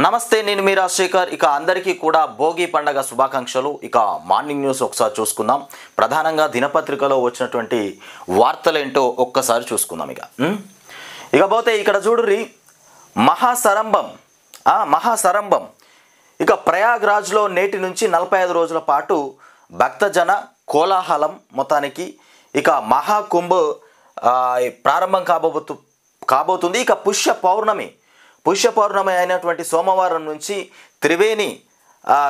నమస్తే, నేను మీ రాజశేఖర్. ఇక అందరికీ కూడా భోగి పండగ శుభాకాంక్షలు. ఇక మార్నింగ్ న్యూస్ ఒకసారి చూసుకుందాం. ప్రధానంగా దినపత్రికలో వచ్చినటువంటి వార్తలేంటో ఒక్కసారి చూసుకుందాం. ఇకపోతే ఇక్కడ చూడుర్రి, మహాసరంభం ఇక ప్రయాగ్రాజ్లో నేటి నుంచి 45 రోజుల పాటు భక్తజన కోలాహలం. మొత్తానికి ఇక మహాకుంభ్ ప్రారంభం కాబోతుంది. ఇక పుష్య పౌర్ణమి అయినటువంటి సోమవారం నుంచి త్రివేణి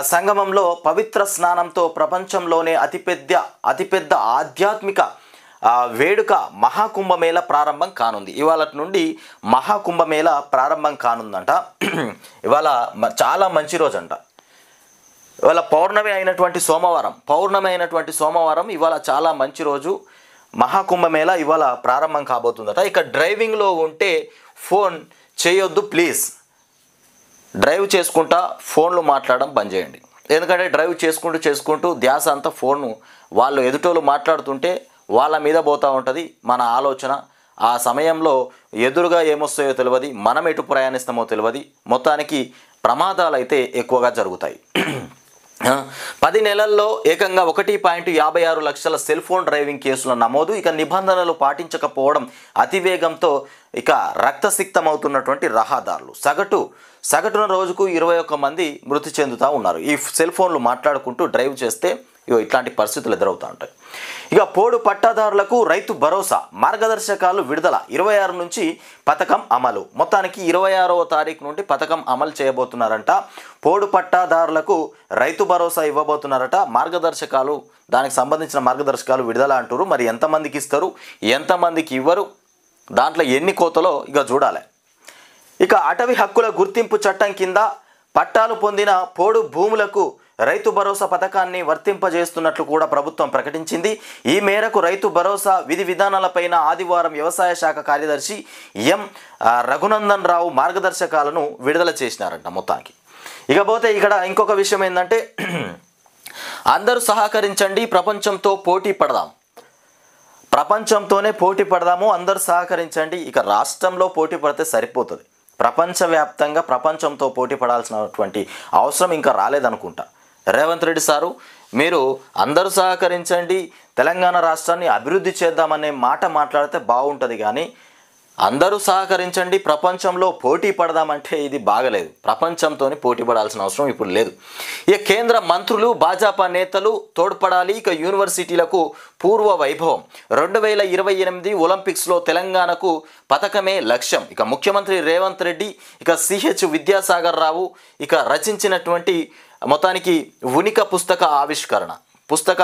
సంగమంలో పవిత్ర స్నానంతో ప్రపంచంలోనే అతిపెద్ద ఆధ్యాత్మిక వేడుక మహాకుంభమేళ ప్రారంభం కానుంది. ఇవాళ నుండి మహాకుంభమేళ ప్రారంభం కానుందంట. ఇవాళ చాలా మంచి రోజు అంట. ఇవాళ పౌర్ణమి అయినటువంటి సోమవారం ఇవాళ చాలా మంచి రోజు. మహాకుంభమేళ ఇవాళ ప్రారంభం కాబోతుందట. ఇక డ్రైవింగ్లో ఉంటే ఫోన్ చేయొద్దు ప్లీజ్. డ్రైవ్ చేసుకుంటా ఫోన్లు మాట్లాడడం బంద్ చేయండి. ఎందుకంటే డ్రైవ్ చేసుకుంటూ ధ్యాస అంతా ఫోన్, వాళ్ళు ఎదుటోళ్ళు మాట్లాడుతుంటే వాళ్ళ మీద పోతూ ఉంటుంది మన ఆలోచన. ఆ సమయంలో ఎదురుగా ఏమొస్తాయో తెలియదు, మనం ఎటు ప్రయాణిస్తామో తెలియదు. మొత్తానికి ప్రమాదాలు అయితే ఎక్కువగా జరుగుతాయి. 10 నెలల్లో ఏకంగా 1.56 లక్షల సెల్ ఫోన్ డ్రైవింగ్ కేసుల నమోదు. ఇక నిబంధనలు పాటించకపోవడం, అతివేగంతో ఇక రక్తసిక్తమవుతున్నటువంటి రహదారులు. సగటున రోజుకు 21 మంది మృతి చెందుతూ ఉన్నారు. ఈ సెల్ ఫోన్లు మాట్లాడుకుంటూ డ్రైవ్ చేస్తే ఇట్లాంటి పరిస్థితులు ఎదురవుతూ ఉంటాయి. ఇక పోడు పట్టాదారులకు రైతు భరోసా మార్గదర్శకాలు విడుదల. 26 నుంచి పథకం అమలు. మొత్తానికి 26వ తారీఖు నుండి పథకం అమలు చేయబోతున్నారంట. పోడు పట్టాదారులకు రైతు భరోసా ఇవ్వబోతున్నారట. దానికి సంబంధించిన మార్గదర్శకాలు విడుదల అంటారు. మరి ఎంతమందికి ఇస్తారు, ఎంతమందికి ఇవ్వరు, దాంట్లో ఎన్ని కోతలో ఇక చూడాలి. ఇక అటవీ హక్కుల గుర్తింపు చట్టం కింద పట్టాలు పొందిన పోడు భూములకు రైతు భరోసా పథకాన్ని వర్తింపజేస్తున్నట్లు కూడా ప్రభుత్వం ప్రకటించింది. ఈ మేరకు రైతు భరోసా విధి విధానాలపైన ఆదివారం వ్యవసాయ శాఖ కార్యదర్శి ఎం రఘునందన్ రావు మార్గదర్శకాలను విడుదల చేసినారంట. మొత్తానికి ఇకపోతే ఇక్కడ ఇంకొక విషయం ఏంటంటే, అందరూ సహకరించండి, ప్రపంచంతోనే పోటీ పడదాము, అందరూ సహకరించండి. ఇక రాష్ట్రంలో పోటీ పడితే సరిపోతుంది. ప్రపంచవ్యాప్తంగా ప్రపంచంతో పోటీ పడాల్సినటువంటి అవసరం ఇంకా రాలేదనుకుంటా. రేవంత్ రెడ్డి సారు, మీరు అందరూ సహకరించండి, తెలంగాణ రాష్ట్రాన్ని అభివృద్ధి చేద్దామనే మాట మాట్లాడితే బాగుంటుంది. కానీ అందరూ సహకరించండి, ప్రపంచంలో పోటీ పడదామంటే ఇది బాగలేదు. ప్రపంచంతో పోటీ పడాల్సిన అవసరం ఇప్పుడు లేదు. ఇక కేంద్ర మంత్రులు, భాజపా నేతలు తోడ్పడాలి. ఇక యూనివర్సిటీలకు పూర్వ వైభవం. 2028 ఒలింపిక్స్లో తెలంగాణకు పథకమే లక్ష్యం. ఇక ముఖ్యమంత్రి రేవంత్ రెడ్డి, ఇక సిహెచ్ విద్యాసాగర్ రావు ఇక రచించినటువంటి మొత్తానికి ఉనిక పుస్తక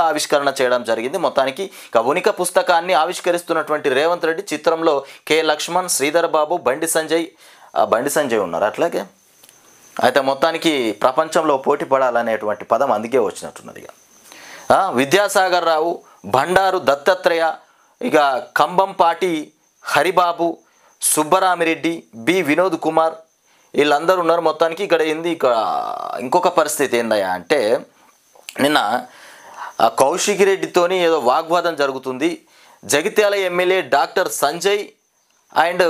ఆవిష్కరణ చేయడం జరిగింది. మొత్తానికి ఇక ఉనిక పుస్తకాన్ని ఆవిష్కరిస్తున్నటువంటి రేవంత్ రెడ్డి చిత్రంలో కె లక్ష్మణ్, శ్రీధర్ బాబు, బండి సంజయ్ ఉన్నారు. అట్లాగే అయితే మొత్తానికి ప్రపంచంలో పోటీ పడాలనేటువంటి పదం అందుకే వచ్చినట్టున్నది. ఇక విద్యాసాగర్ రావు, బండారు దత్తాత్రేయ, ఇక కంబంపాటి హరిబాబు, సుబ్బరామిరెడ్డి, బి వినోద్ కుమార్ వీళ్ళందరూ ఉన్నారు. మొత్తానికి ఇక్కడ ఇంకొక పరిస్థితి ఏందయ్యా అంటే, నిన్న కౌశిక్ రెడ్డితోని ఏదో వాగ్వాదం జరుగుతుంది. Jagtial MLA doctor Sanjay and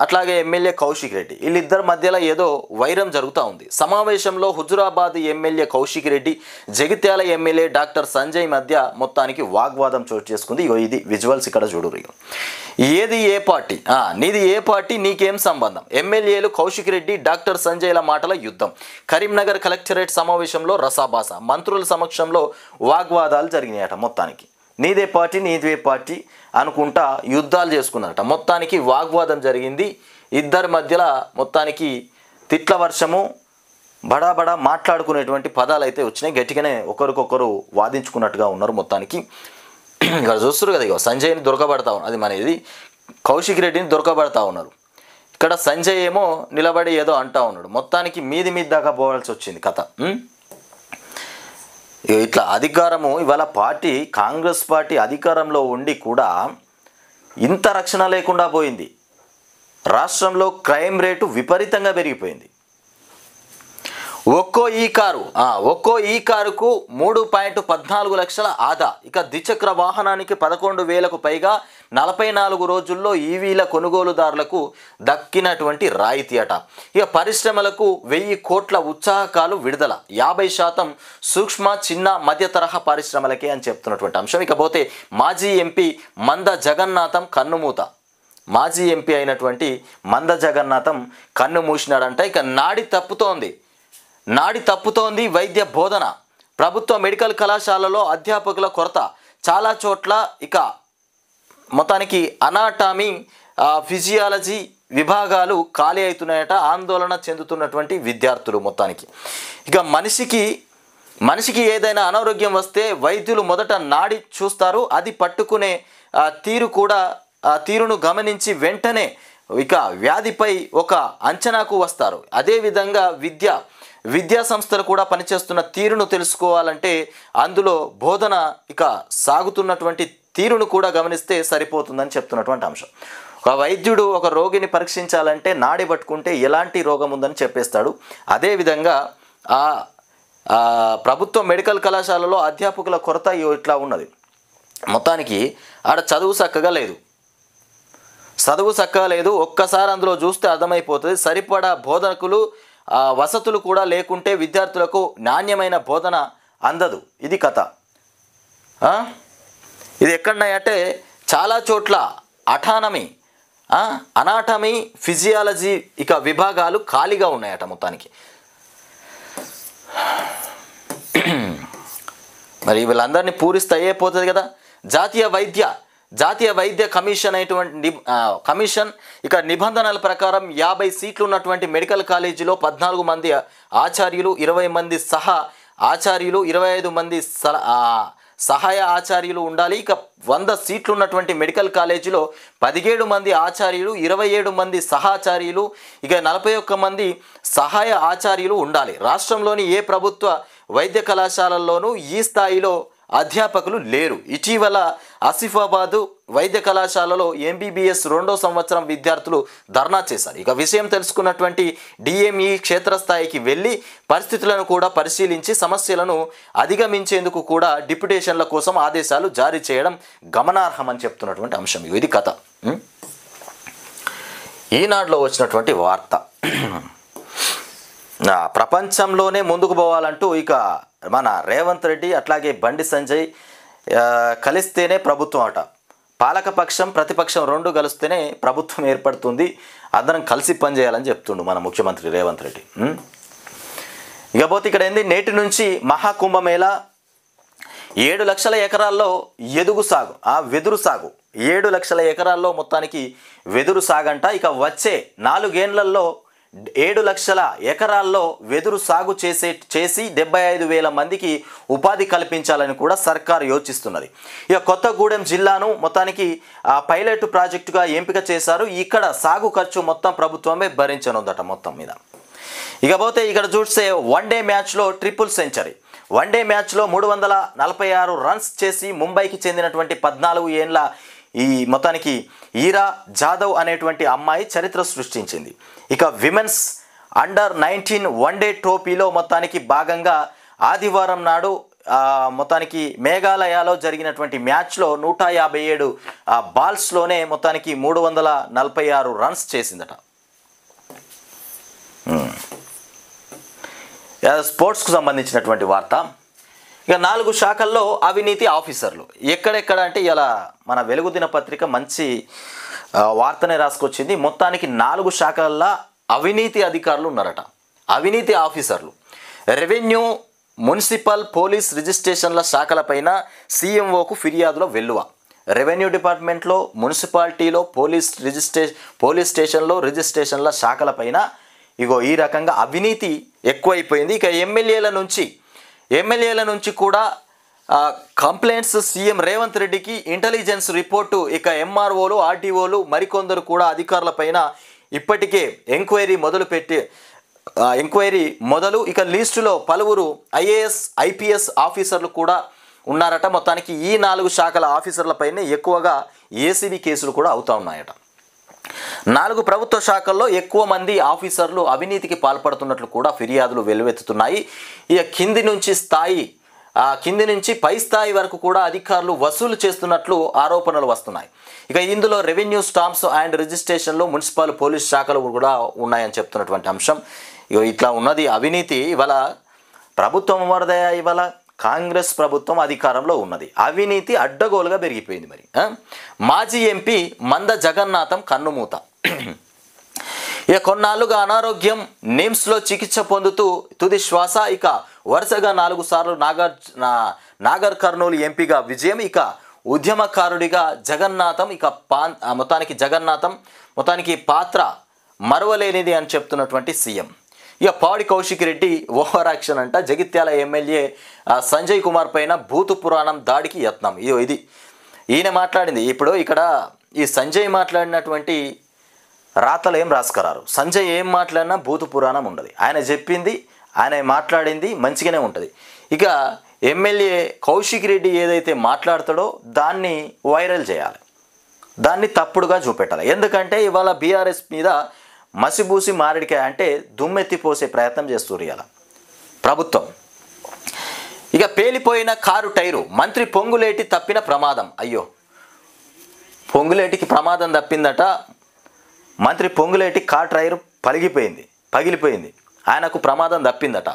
అట్లాగే ఎమ్మెల్యే కౌశిక్ రెడ్డి వీళ్ళిద్దరి మధ్యలో ఏదో వైరం జరుగుతూ ఉంది. సమావేశంలో Huzurabad MLA Kaushik Reddy, Jagtial MLA doctor Sanjay మధ్య మొత్తానికి వాగ్వాదం చోటు చేసుకుంది. ఇది విజువల్స్ ఇక్కడ చూడరు. ఏది ఏ పార్టీ, నీది ఏ పార్టీ, నీకేం సంబంధం? ఎమ్మెల్యేలు కౌశిక్ రెడ్డి, డాక్టర్ సంజయ్ల మాటల యుద్ధం. కరీంనగర్ కలెక్టరేట్ సమావేశంలో రసాభాస, మంత్రుల సమక్షంలో వాగ్వాదాలు జరిగినాయట. మొత్తానికి నీదే పార్టీ అనుకుంటా యుద్ధాలు చేసుకున్నారట. మొత్తానికి వాగ్వాదం జరిగింది ఇద్దరి మధ్యలో. మొత్తానికి తిట్ల వర్షము, బడా మాట్లాడుకునేటువంటి పదాలు అయితే వచ్చినాయి. గట్టిగానే ఒకరికొకరు వాదించుకున్నట్టుగా ఉన్నారు. మొత్తానికి ఇక్కడ చూస్తారు కదా, ఇక సంజయ్ని దొరకబడతా ఉన్నారు. అది మన ఇది కౌశిక్ రెడ్డిని దొరకబడతా ఉన్నారు. ఇక్కడ సంజయ్ ఏమో నిలబడి ఏదో అంటా ఉన్నాడు. మొత్తానికి మీది దాకా పోవాల్సి వచ్చింది కథ. ఇట్లా అధికారము ఇవాళ కాంగ్రెస్ పార్టీ అధికారంలో ఉండి కూడా ఇంత రక్షణ లేకుండా పోయింది. రాష్ట్రంలో క్రైమ్ రేటు విపరీతంగా పెరిగిపోయింది. ఒక్కో ఈ కారుకు 3.14 లక్షల ఆదా. ఇక ద్విచక్ర వాహనానికి 11,000కు పైగా 44 రోజుల్లో ఈవీల కొనుగోలుదారులకు దక్కినటువంటి రాయితీ అట. ఇక పరిశ్రమలకు 1000 కోట్ల ఉత్సాహకాలు విడుదల, 50% సూక్ష్మ చిన్న మధ్య తరహా పరిశ్రమలకే అని చెప్తున్నటువంటి అంశం. ఇకపోతే మాజీ ఎంపీ మంద జగన్నాథం కన్నుమూత. మాజీ ఎంపీ అయినటువంటి మంద జగన్నాథం కన్ను మూసినాడంట. ఇక నాడి తప్పుతోంది వైద్య బోధన. ప్రభుత్వ మెడికల్ కళాశాలలో అధ్యాపకుల కొరత, చాలా చోట్ల ఇక మొత్తానికి అనాటమీ ఫిజియాలజీ విభాగాలు ఖాళీ అవుతున్నాయట. ఆందోళన చెందుతున్నటువంటి విద్యార్థులు. మొత్తానికి ఇక మనిషికి ఏదైనా అనారోగ్యం వస్తే వైద్యులు మొదట నాడి చూస్తారు. అది పట్టుకునే తీరును గమనించి వెంటనే ఇక వ్యాధిపై ఒక అంచనాకు వస్తారు. అదేవిధంగా విద్యా సంస్థలు కూడా పనిచేస్తున్న తీరును తెలుసుకోవాలంటే అందులో బోధన ఇక సాగుతున్నటువంటి తీరును కూడా గమనిస్తే సరిపోతుందని చెప్తున్నటువంటి అంశం. ఒక వైద్యుడు ఒక రోగిని పరీక్షించాలంటే నాడి పట్టుకుంటే ఎలాంటి రోగం ఉందని చెప్పేస్తాడు. అదేవిధంగా ప్రభుత్వ మెడికల్ కళాశాలలో అధ్యాపకుల కొరత ఇట్లా ఉన్నది. మొత్తానికి ఆడ చదువు చక్కగా లేదు. ఒక్కసారి అందులో చూస్తే అర్థమైపోతుంది. సరిపడా బోధకులు వసతులు కూడా లేకుంటే విద్యార్థులకు నాణ్యమైన బోధన అందదు. ఇది కథ. ఇది ఎక్కడున్నాయంటే చాలా చోట్ల అనాటమీ ఫిజియాలజీ ఇక విభాగాలు ఖాళీగా ఉన్నాయట. మొత్తానికి మరి వీళ్ళందరినీ పూరిస్తే అయిపోతుంది కదా. జాతీయ వైద్య కమిషన్ అయినటువంటి కమిషన్ ఇక నిబంధనల ప్రకారం 50 సీట్లు ఉన్నటువంటి మెడికల్ కాలేజీలో 14 మంది ఆచార్యులు, 20 మంది సహా ఆచార్యులు, 25 మంది సహాయ ఆచార్యులు ఉండాలి. ఇక 100 సీట్లు ఉన్నటువంటి మెడికల్ కాలేజీలో 17 మంది ఆచార్యులు, 27 మంది సహాచార్యులు, ఇక 41 మంది సహాయ ఆచార్యులు ఉండాలి. రాష్ట్రంలోని ఏ ప్రభుత్వ వైద్య కళాశాలల్లోనూ ఈ స్థాయిలో అధ్యాపకులు లేరు. ఇటీవల ఆసిఫాబాదు వైద్య కళాశాలలో ఎంబీబీఎస్ 2వ సంవత్సరం విద్యార్థులు ధర్నా చేశారు. ఇక విషయం తెలుసుకున్నటువంటి డిఎంఈ క్షేత్రస్థాయికి వెళ్ళి పరిస్థితులను కూడా పరిశీలించి సమస్యలను అధిగమించేందుకు కూడా డిప్యుటేషన్ల కోసం ఆదేశాలు జారీ చేయడం గమనార్హమని చెప్తున్నటువంటి అంశం. ఇది కథ. ఈనాడులో వచ్చినటువంటి వార్త. ప్రపంచంలోనే ముందుకు పోవాలంటూ ఇక మన రేవంత్ రెడ్డి అట్లాగే బండి సంజయ్ కలిస్తేనే ప్రభుత్వం అట. పాలకపక్షం ప్రతిపక్షం 2 కలిస్తేనే ప్రభుత్వం ఏర్పడుతుంది, అందరం కలిసి పనిచేయాలని చెప్తుండు మన ముఖ్యమంత్రి రేవంత్ రెడ్డి. ఇకపోతే ఇక్కడ ఏంది, నేటి నుంచి మహాకుంభమేళా 7 లక్షల ఎకరాల్లో వెదురు సాగు 7 లక్షల ఎకరాల్లో మొత్తానికి వెదురు సాగంట. ఇక వచ్చే 4 ఏళ్లలో 7 లక్షల ఎకరాల్లో వెదురు సాగు చేసి 75,000 మందికి ఉపాధి కల్పించాలని కూడా సర్కారు యోచిస్తున్నది. ఇక కొత్తగూడెం జిల్లాను మొత్తానికి పైలట్ ప్రాజెక్టుగా ఎంపిక చేశారు. ఇక్కడ సాగు ఖర్చు మొత్తం ప్రభుత్వమే భరించనుందట మొత్తం మీద. ఇకపోతే ఇక్కడ చూస్తే వన్డే మ్యాచ్లో ట్రిపుల్ సెంచరీ. వన్డే మ్యాచ్లో 346 రన్స్ చేసి ముంబైకి చెందినటువంటి 14 ఏళ్ల ఈ మొత్తానికి ఈరా జాదవ్ అనేటువంటి అమ్మాయి చరిత్ర సృష్టించింది. ఇక విమెన్స్ అండర్-19 వన్డే ట్రోఫీలో మొత్తానికి భాగంగా ఆదివారం నాడు మొత్తానికి మేఘాలయలో జరిగినటువంటి మ్యాచ్లో 157 బాల్స్లోనే మొత్తానికి 346 రన్స్ చేసిందట. స్పోర్ట్స్కు సంబంధించినటువంటి వార్త. ఇక 4 శాఖల్లో అవినీతి ఆఫీసర్లు ఎక్కడెక్కడ అంటే ఇలా మన వెలుగు దినపత్రిక మంచి వార్తనే రాసుకొచ్చింది. మొత్తానికి 4 శాఖల్లో అవినీతి అధికారులు ఉన్నారట. అవినీతి ఆఫీసర్లు రెవెన్యూ, మున్సిపల్, పోలీస్ రిజిస్ట్రేషన్ల శాఖలపైన సీఎంఓకు ఫిర్యాదుల వెల్లువ. రెవెన్యూ డిపార్ట్మెంట్లో, మున్సిపాలిటీలో, పోలీస్ స్టేషన్లో రిజిస్ట్రేషన్ల శాఖలపైన ఇగో ఈ రకంగా అవినీతి ఎక్కువైపోయింది. ఇక ఎమ్మెల్యేల నుంచి కూడా కంప్లైంట్స్ సీఎం రేవంత్ రెడ్డికి ఇంటెలిజెన్స్ రిపోర్టు. ఇక ఎంఆర్ఓలు, ఆర్టీఓలు మరికొందరు కూడా అధికారులపైన ఇప్పటికే ఎంక్వైరీ మొదలు. ఇక లిస్టులో పలువురు ఐఏఎస్, ఐపీఎస్ ఆఫీసర్లు కూడా ఉన్నారట. మొత్తానికి ఈ 4 శాఖల ఆఫీసర్లపైనే ఎక్కువగా ఏసీబీ కేసులు కూడా అవుతా ఉన్నాయట. 4 ప్రభుత్వ శాఖల్లో ఎక్కువ మంది ఆఫీసర్లు అవినీతికి పాల్పడుతున్నట్లు కూడా ఫిర్యాదులు వెల్లువెత్తుతున్నాయి. ఇక కింది నుంచి స్థాయి కింది నుంచి పై స్థాయి వరకు కూడా అధికారులు వసూలు చేస్తున్నట్లు ఆరోపణలు వస్తున్నాయి. ఇక ఇందులో రెవెన్యూ స్టాంప్స్ అండ్ రిజిస్ట్రేషన్లు మున్సిపల్ పోలీస్ శాఖలు కూడా ఉన్నాయని చెప్తున్నటువంటి అంశం. ఇట్లా ఉన్నది అవినీతి. ఇవాళ ప్రభుత్వం వరదయ, ఇవాళ కాంగ్రెస్ ప్రభుత్వం అధికారంలో ఉన్నది, అవినీతి అడ్డగోలుగా పెరిగిపోయింది. మరి మాజీ ఎంపీ మంద జగన్నాథం కన్నుమూత. ఇక కొన్నాళ్ళుగా అనారోగ్యం, నిమ్స్లో చికిత్స పొందుతూ తుది శ్వాస. ఇక వరుసగా 4 సార్లు నాగర్ కర్నూలు ఎంపీగా విజయం. ఇక ఉద్యమకారుడిగా జగన్నాథం, ఇక మొత్తానికి పాత్ర మరవలేనిది అని చెప్తున్నటువంటి సీఎం. ఇక పాడి కౌశిక్ రెడ్డి ఓవర్ యాక్షన్ అంట. జగిత్యాల ఎమ్మెల్యే సంజయ్ కుమార్ పైన భూతు పురాణం దాడికి యత్నం. ఇది ఈయన మాట్లాడింది. ఇప్పుడు ఇక్కడ ఈ సంజయ్ మాట్లాడినటువంటి రాతలు ఏం రాసుకురారు. సంజయ్ ఏం మాట్లాడినా భూతు పురాణం ఉండదు. ఆయన చెప్పింది, ఆయన మాట్లాడింది మంచిగానే ఉంటుంది. ఇక ఎమ్మెల్యే కౌశిక్ రెడ్డి ఏదైతే మాట్లాడతాడో దాన్ని వైరల్ చేయాలి, దాన్ని తప్పుడుగా చూపెట్టాలి. ఎందుకంటే ఇవాళ బీఆర్ఎస్ మీద మసిబూసి మారేడికాయ అంటే దుమ్మెత్తిపోసే ప్రయత్నం చేస్తున్నారు ఇవాళ ప్రభుత్వం. ఇక పేలిపోయిన కారు టైరు, మంత్రి పొంగులేటి తప్పిన ప్రమాదం. అయ్యో, పొంగులేటికి ప్రమాదం తప్పిందట. మంత్రి పొంగులేటి కార్ టైరు పగిలిపోయింది, ఆయనకు ప్రమాదం తప్పిందట.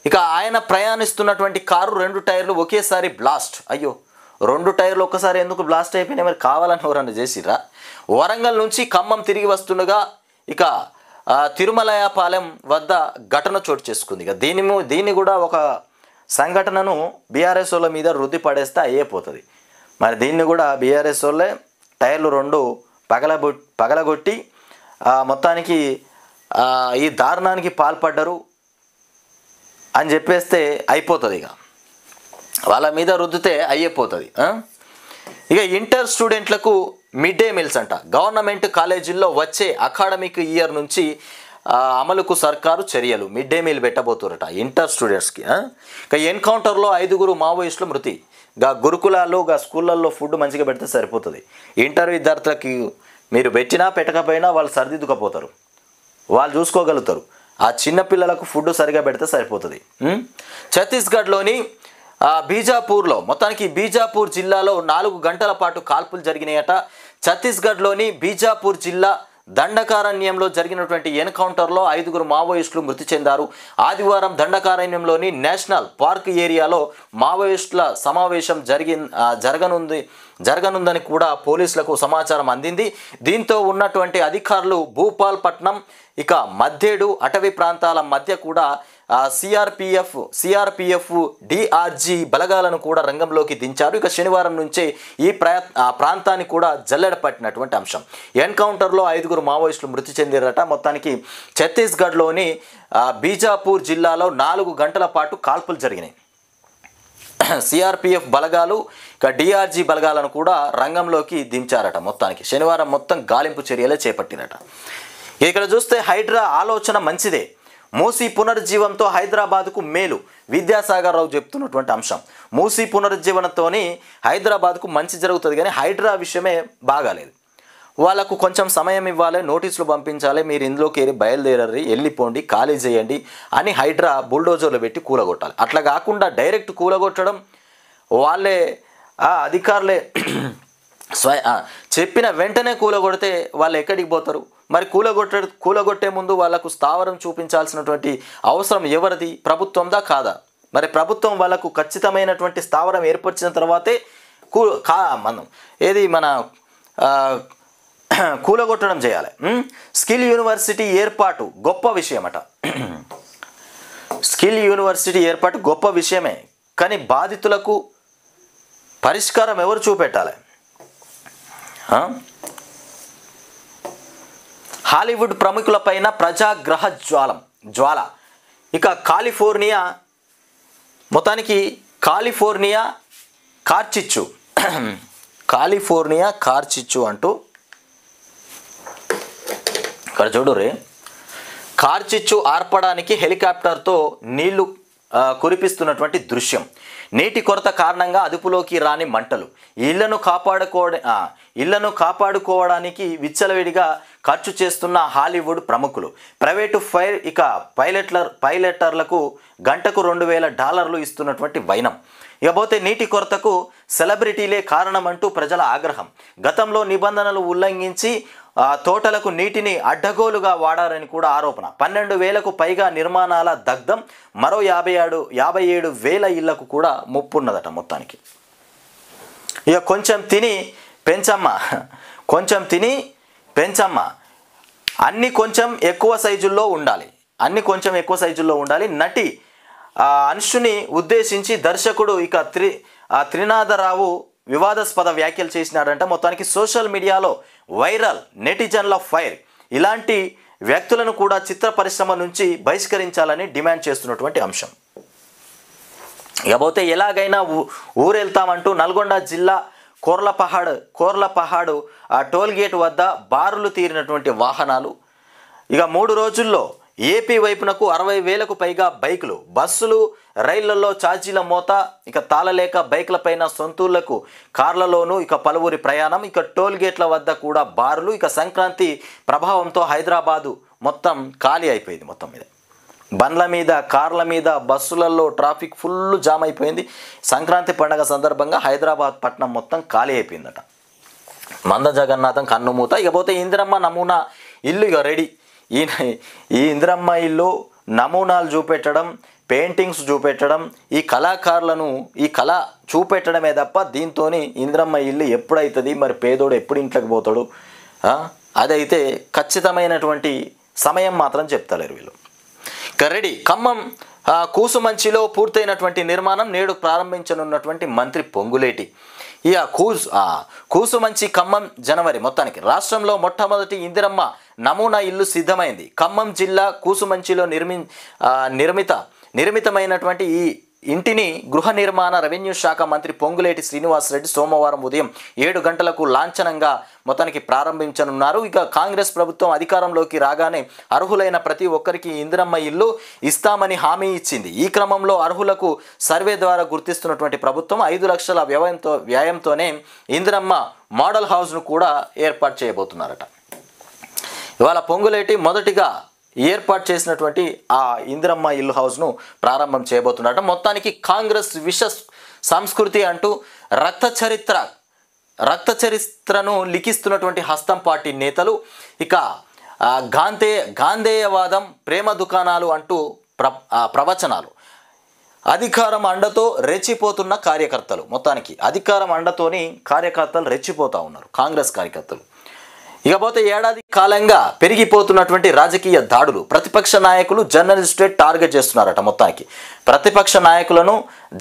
ఇక ఆయన ప్రయాణిస్తున్నటువంటి కారు 2 టైర్లు ఒకేసారి బ్లాస్ట్. అయ్యో, 2 టైర్లు ఒక్కసారి ఎందుకు బ్లాస్ట్ అయిపోయినాయి? మరి కావాలని ఎవరన్నా చేసిరా? వరంగల్ నుంచి ఖమ్మం తిరిగి వస్తుండగా ఇక తిరుమలయాపాలెం వద్ద ఘటన చోటు చేసుకుంది. ఇక దీన్ని కూడా ఒక సంఘటనను బీఆర్ఎస్ వాళ్ళ మీద రుద్ది పడేస్తే అయ్యేపోతుంది. మరి దీన్ని కూడా బీఆర్ఎస్ వాళ్ళే టైర్లు 2 పగలగొట్టి మొత్తానికి ఈ దారుణానికి పాల్పడ్డరు అని చెప్పేస్తే అయిపోతుంది. ఇక వాళ్ళ మీద రుద్దితే అయిపోతుంది. ఇక ఇంటర్ స్టూడెంట్లకు మిడ్ డే మీల్స్ అంట. గవర్నమెంట్ కాలేజీల్లో వచ్చే అకాడమిక్ ఇయర్ నుంచి అమలుకు సర్కారు చర్యలు. మిడ్ డే మీల్ పెట్టబోతురట ఇంటర్ స్టూడెంట్స్కి. ఇక ఎన్కౌంటర్లో 5 మావోయిస్టులు మృతి. గురుకులాల్లో స్కూళ్ళల్లో ఫుడ్ మంచిగా పెడితే సరిపోతుంది. ఇంటర్ విద్యార్థులకి మీరు పెట్టినా పెట్టకపోయినా వాళ్ళు సరిదిద్దుకపోతారు, వాళ్ళు చూసుకోగలుగుతారు. ఆ చిన్నపిల్లలకు ఫుడ్ సరిగా పెడితే సరిపోతుంది. ఛత్తీస్గఢ్లోని బీజాపూర్లో మొత్తానికి బీజాపూర్ జిల్లాలో 4 గంటల పాటు కాల్పులు జరిగినాయట. ఛత్తీస్గఢ్లోని బీజాపూర్ జిల్లా దండకారణ్యంలో జరిగినటువంటి ఎన్కౌంటర్లో 5 మావోయిస్టులు మృతి చెందారు. ఆదివారం దండకారణ్యంలోని నేషనల్ పార్క్ ఏరియాలో మావోయిస్టుల సమావేశం జరగనుందని కూడా పోలీసులకు సమాచారం అందింది. దీంతో ఉన్నటువంటి అధికారులు భూపాల్పట్నం, ఇక మధ్యేడు అటవీ ప్రాంతాల మధ్య కూడా సిఆర్పిఎఫ్ డిఆర్జీ బలగాలను కూడా రంగంలోకి దించారు. ఇక శనివారం నుంచే ఈ ప్రాంతాన్ని కూడా జల్లెడ పట్టినటువంటి అంశం. ఎన్కౌంటర్లో 5 మావోయిస్టులు మృతి చెందారట. మొత్తానికి ఛత్తీస్గఢ్లోని బీజాపూర్ జిల్లాలో 4 గంటల పాటు కాల్పులు జరిగినాయి. సిఆర్పిఎఫ్ బలగాలు, ఇక డిఆర్జీ బలగాలను కూడా రంగంలోకి దించారట. మొత్తానికి శనివారం మొత్తం గాలింపు చర్యలే చేపట్టినట. ఇక్కడ చూస్తే హైడ్రా ఆలోచన మంచిదే, మూసీ పునరుజ్జీవంతో హైదరాబాద్కు మేలు. విద్యాసాగర్ రావు చెప్తున్నటువంటి అంశం. మూసీ పునరుజ్జీవనంతోని హైదరాబాద్కు మంచి జరుగుతుంది, కానీ హైడ్రా విషయమే బాగాలేదు. వాళ్ళకు కొంచెం సమయం ఇవ్వాలి, నోటీసులు పంపించాలి, మీరు ఇందులోకి బయలుదేరరి, వెళ్ళిపోండి, ఖాళీ చేయండి అని హైడ్రా బుల్డోజర్లు పెట్టి కూలగొట్టాలి. అట్లా కాకుండా డైరెక్ట్ కూలగొట్టడం, వాళ్ళే అధికారులే చెప్పిన వెంటనే కూలగొడితే వాళ్ళు ఎక్కడికి పోతారు? మరి కూలగొట్టే ముందు వాళ్ళకు స్థావరం చూపించాల్సినటువంటి అవసరం ఎవరిది? ప్రభుత్వందా కాదా? మరి ప్రభుత్వం వాళ్ళకు ఖచ్చితమైనటువంటి స్థావరం ఏర్పరిచిన తర్వాతే మన కూలగొట్టడం చేయాలి. స్కిల్ యూనివర్సిటీ ఏర్పాటు గొప్ప విషయమట. స్కిల్ యూనివర్సిటీ ఏర్పాటు గొప్ప విషయమే, కానీ బాధితులకు పరిష్కారం ఎవరు చూపెట్టాలి? హాలీవుడ్ ప్రముఖులపైన ప్రజాగ్రహ జ్వాల. ఇక కాలిఫోర్నియా కార్చిచ్చు అంటూ ఇక్కడ చూడురే, కార్చిచ్చు ఆర్పడానికి హెలికాప్టర్తో నీళ్లు కురిపిస్తున్నటువంటి దృశ్యం. నీటి కొరత కారణంగా అదుపులోకి రాని మంటలు. ఇళ్లను కాపాడుకోవడానికి విచ్చలవిడిగా ఖర్చు చేస్తున్న హాలీవుడ్ ప్రముఖులు. ప్రైవేటు పైలటర్లకు గంటకు $2,000 ఇస్తున్నటువంటి వైనం. ఇకపోతే నీటి కొరతకు సెలబ్రిటీలే కారణమంటూ ప్రజల ఆగ్రహం. గతంలో నిబంధనలు ఉల్లంఘించి తోటలకు నీటిని అడ్డగోలుగా వాడారని కూడా ఆరోపణ. 12,000కు పైగా నిర్మాణాల దగ్ధం. మరో 57,000 ఇళ్లకు కూడా ముప్పున్నదట మొత్తానికి. ఇక కొంచెం తిని పెంచమ్మ అన్ని కొంచెం ఎక్కువ సైజుల్లో ఉండాలి. నటి అంశుని ఉద్దేశించి దర్శకుడు ఇక త్రినాథరావు వివాదాస్పద వ్యాఖ్యలు చేసినాడంట. మొత్తానికి సోషల్ మీడియాలో వైరల్, నెటిజన్ల ఫైర్. ఇలాంటి వ్యక్తులను కూడా చిత్ర పరిశ్రమ నుంచి బహిష్కరించాలని డిమాండ్ చేస్తున్నటువంటి అంశం. ఇకపోతే ఎలాగైనా ఊరెళ్తామంటూ నల్గొండ జిల్లా కోర్లపహాడు టోల్గేట్ వద్ద బారులు తీరినటువంటి వాహనాలు. ఇక 3 రోజుల్లో ఏపీ వైపునకు 60,000కు పైగా బైకులు, బస్సులు, రైళ్లలో ఛార్జీల మోత. ఇక తాళలేక బైక్లపైన సొంతూళ్లకు కార్లలోనూ ఇక పలువురి ప్రయాణం. ఇక టోల్గేట్ల వద్ద కూడా బారులు. ఇక సంక్రాంతి ప్రభావంతో హైదరాబాదు మొత్తం ఖాళీ అయిపోయింది. మొత్తం మీద బండ్ల మీద, కార్ల మీద, బస్సులలో ట్రాఫిక్ ఫుల్ జామ్ అయిపోయింది. సంక్రాంతి పండుగ సందర్భంగా హైదరాబాద్ పట్టణం మొత్తం ఖాళీ అయిపోయిందట. మంద జగన్నాథం కన్నుమూత. ఇకపోతే ఇందిరమ్మ నమూనా ఇల్లు ఇక రెడీ. ఈ ఇందిరమ్మ ఇల్లు నమూనాలు చూపెట్టడం, పెయింటింగ్స్ చూపెట్టడం, ఈ కళాకారులను ఈ కళ చూపెట్టడమే తప్ప దీంతో ఇందిరమ్మ ఇల్లు ఎప్పుడైతుంది, మరి పేదోడు ఎప్పుడు ఇంట్లోకి పోతాడు, అదైతే ఖచ్చితమైనటువంటి సమయం మాత్రం చెప్తలేరు వీళ్ళు. రెడీ. ఖమ్మం కూసుమంచిలో పూర్తయినటువంటి నిర్మాణం నేడు ప్రారంభించనున్నటువంటి మంత్రి పొంగులేటి. ఇక కూసుమంచి ఖమ్మం జనవరి. మొత్తానికి రాష్ట్రంలో మొట్టమొదటి ఇందిరమ్మ నమూనా ఇల్లు సిద్ధమైంది. ఖమ్మం జిల్లా కూసుమంచిలో నిర్మితమైనటువంటి ఈ ఇంటిని గృహ నిర్మాణ రెవెన్యూ శాఖ మంత్రి పొంగులేటి శ్రీనివాసరెడ్డి సోమవారం ఉదయం 7 గంటలకు లాంఛనంగా మొత్తానికి ప్రారంభించనున్నారు. ఇక కాంగ్రెస్ ప్రభుత్వం అధికారంలోకి రాగానే అర్హులైన ప్రతి ఒక్కరికి ఇందిరమ్మ ఇల్లు ఇస్తామని హామీ ఇచ్చింది. ఈ క్రమంలో అర్హులకు సర్వే ద్వారా గుర్తిస్తున్నటువంటి ప్రభుత్వం 5 లక్షల వ్యయంతోనే ఇందిరమ్మ మోడల్ హౌస్ను కూడా ఏర్పాటు చేయబోతున్నారట. ఇవాళ పొంగులేటి మొదటిగా ఏర్పాటు చేసినటువంటి ఆ ఇందిరమ్మ ఇల్లు హౌస్ను ప్రారంభం చేయబోతున్నారట. మొత్తానికి కాంగ్రెస్ విష సంస్కృతి అంటూ రక్త చరిత్రను లిఖిస్తున్నటువంటి హస్తం పార్టీ నేతలు. ఇక గాంధేయవాదం, ప్రేమ దుకాణాలు అంటూ ప్రవచనాలు. అధికారం అండతో రెచ్చిపోతున్న కార్యకర్తలు. మొత్తానికి అధికారం అండతోని కార్యకర్తలు రెచ్చిపోతూ ఉన్నారు, కాంగ్రెస్ కార్యకర్తలు. ఇకపోతే ఏడాది కాలంగా పెరిగిపోతున్నటువంటి రాజకీయ దాడులు. ప్రతిపక్ష నాయకులు జర్నలిస్టులే టార్గెట్ చేస్తున్నారట. మొత్తానికి ప్రతిపక్ష నాయకులను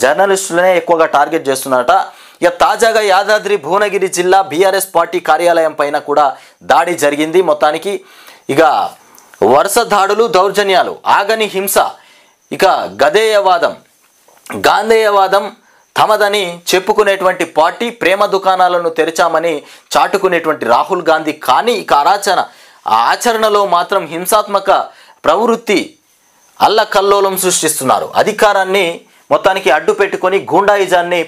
జర్నలిస్టులనే ఎక్కువగా టార్గెట్ చేస్తున్నారట. ఇక తాజాగా యాదాద్రి భువనగిరి జిల్లా బీఆర్ఎస్ పార్టీ కార్యాలయం పైన కూడా దాడి జరిగింది. మొత్తానికి ఇక వరుస దాడులు, దౌర్జన్యాలు, ఆగని హింస. ఇక గాంధేయవాదం తమదని చెప్పుకునేటువంటి పార్టీ ప్రేమ దుకాణాలను తెరిచామని చాటుకునేటువంటి రాహుల్ గాంధీ కానీ ఇక ఆచరణలో మాత్రం హింసాత్మక ప్రవృత్తి అల్లకల్లోలం సృష్టిస్తున్నారు. అధికారాన్ని మొత్తానికి అడ్డు పెట్టుకొని గూండాయిజాన్ని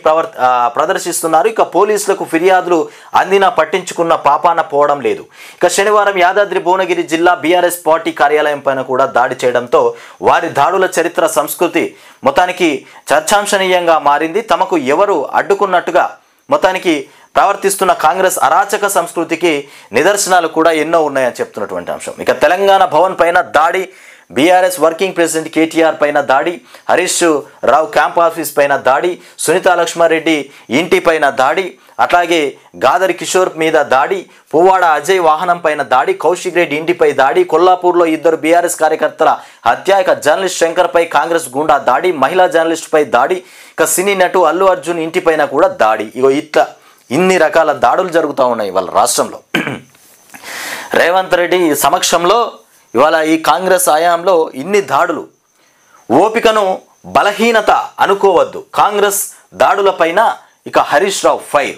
ప్రదర్శిస్తున్నారు. ఇక పోలీసులకు ఫిర్యాదులు అందినా పట్టించుకున్న పాపాన పోవడం లేదు. ఇక శనివారం యాదాద్రి భువనగిరి జిల్లా బీఆర్ఎస్ పార్టీ కార్యాలయం పైన కూడా దాడి చేయడంతో వారి దాడుల చరిత్ర, సంస్కృతి మొత్తానికి చర్చాంశనీయంగా మారింది. తమకు ఎవరు అడ్డుకున్నట్టుగా మొత్తానికి ప్రవర్తిస్తున్న కాంగ్రెస్ అరాచక సంస్కృతికి నిదర్శనాలు కూడా ఎన్నో ఉన్నాయని చెప్తున్నటువంటి అంశం. ఇక తెలంగాణ భవన్ పైన దాడి, బీఆర్ఎస్ వర్కింగ్ ప్రెసిడెంట్ కేటీఆర్ పైన దాడి, హరీష్ రావు క్యాంప్ ఆఫీస్ పైన దాడి, సునీతా లక్ష్మారెడ్డి ఇంటి పైన దాడి, అట్లాగే గాదరి కిషోర్ మీద దాడి, పువ్వాడ అజయ్ వాహనం పైన దాడి, కౌశిక్ రెడ్డి ఇంటిపై దాడి, కొల్లాపూర్లో 2 బీఆర్ఎస్ కార్యకర్తల హత్య, ఇక జర్నలిస్ట్ శంకర్పై కాంగ్రెస్ గుండా దాడి, మహిళా జర్నలిస్టుపై దాడి, ఇక సినీ నటు అల్లు అర్జున్ ఇంటిపైన కూడా దాడి. ఇట్లా ఇన్ని రకాల దాడులు జరుగుతూ ఉన్నాయి వాళ్ళ రాష్ట్రంలో. రేవంత్ రెడ్డి సమక్షంలో ఇవాళ ఈ కాంగ్రెస్ హయాంలో ఇన్ని దాడులు. ఓపికను బలహీనత అనుకోవద్దు. కాంగ్రెస్ దాడులపైన ఇక హరీష్ రావు ఫైర్.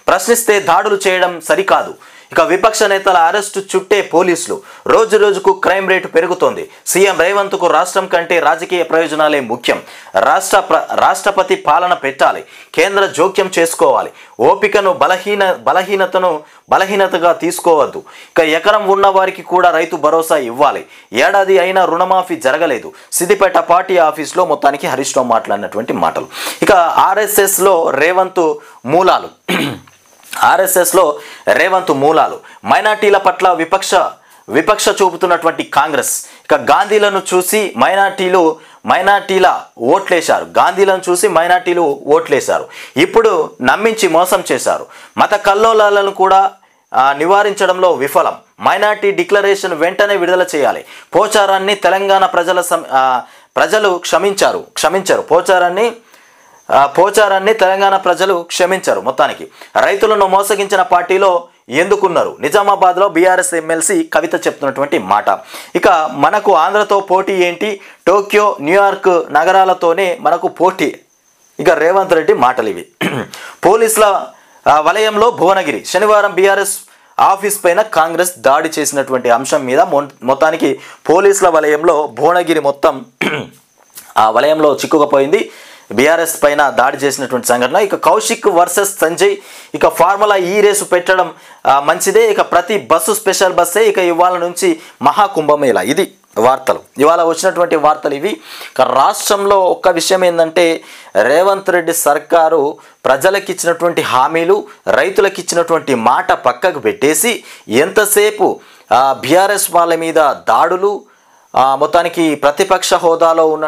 ప్రశ్నిస్తే దాడులు చేయడం సరికాదు. ఇక విపక్ష నేతల అరెస్టు చుట్టే పోలీసులు, రోజు రోజుకు క్రైమ్ రేటు పెరుగుతోంది. సీఎం రేవంత్కు రాష్ట్రం కంటే రాజకీయ ప్రయోజనాలే ముఖ్యం. రాష్ట్రపతి పాలన పెట్టాలి, కేంద్ర జోక్యం చేసుకోవాలి. ఓపికను బలహీనతగా తీసుకోవద్దు. ఇక ఎకరం ఉన్న వారికి కూడా రైతు భరోసా ఇవ్వాలి. ఏడాది అయినా రుణమాఫీ జరగలేదు. సిద్దిపేట పార్టీ ఆఫీస్లో మొత్తానికి హరీష్ రావు మాట్లాడినటువంటి మాటలు. ఇక ఆర్ఎస్ఎస్లో రేవంత్ మూలాలు, మైనార్టీల పట్ల విపక్ష చూపుతున్నటువంటి కాంగ్రెస్. ఇక గాంధీలను చూసి మైనార్టీల ఓట్లేశారు. ఇప్పుడు నమ్మించి మోసం చేశారు. మత కల్లోలాలను కూడా నివారించడంలో విఫలం. మైనార్టీ డిక్లరేషన్ వెంటనే విడుదల చేయాలి. పోచారాన్ని తెలంగాణ ప్రజలు క్షమించారు. పోచారాన్ని తెలంగాణ ప్రజలు క్షమించారు. మొత్తానికి రైతులను మోసగించిన పార్టీలో ఎందుకున్నారు? నిజామాబాద్లో బీఆర్ఎస్ ఎమ్మెల్సీ కవిత చెప్తున్నటువంటి మాట. ఇక మనకు ఆంధ్రతో పోటీ ఏంటి? టోక్యో, న్యూయార్క్ నగరాలతోనే మనకు పోటీ. ఇక రేవంత్ రెడ్డి మాటలు ఇవి. పోలీసుల వలయంలో భువనగిరి, శనివారం బీఆర్ఎస్ ఆఫీస్ పైన కాంగ్రెస్ దాడి చేసినటువంటి అంశం మీద మొత్తానికి పోలీసుల వలయంలో భువనగిరి మొత్తం ఆ వలయంలో చిక్కుకుపోయింది. బీఆర్ఎస్ పైన దాడి చేసినటువంటి సంఘటన. ఇక కౌశిక్ వర్సెస్ సంజయ్. ఇక ఫార్ములా ఈ రేసు పెట్టడం మంచిదే. ఇక ప్రతి బస్సు స్పెషల్ బస్సే. ఇక ఇవాళ నుంచి మహాకుంభమేళా. ఇది వార్తలు, ఇవాళ వచ్చినటువంటి వార్తలు ఇవి. ఇక రాష్ట్రంలో ఒక్క విషయం ఏంటంటే, రేవంత్ రెడ్డి సర్కారు ప్రజలకు ఇచ్చినటువంటి హామీలు, రైతులకు ఇచ్చినటువంటి మాట పక్కకు పెట్టేసి ఎంతసేపు బీఆర్ఎస్ వాళ్ళ మీద దాడులు, మొత్తానికి ప్రతిపక్ష హోదాలో ఉన్న